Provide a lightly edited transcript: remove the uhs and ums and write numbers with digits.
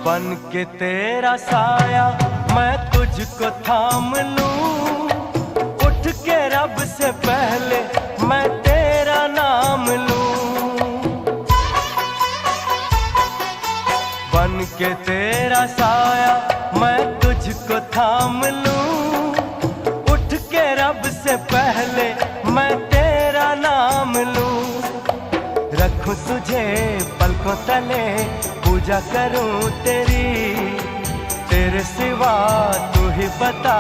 बन के तेरा साया मैं तुझको थाम लूं, उठ के रब से पहले मैं तेरा नाम लूं। बन के तेरा साया मैं तुझको थाम लूं, उठ के रब से पहले मैं तेरा नाम लूं। रखूं तुझे पलकों तले, पूजा करूं तेरी, तेरे सिवा तू ही बता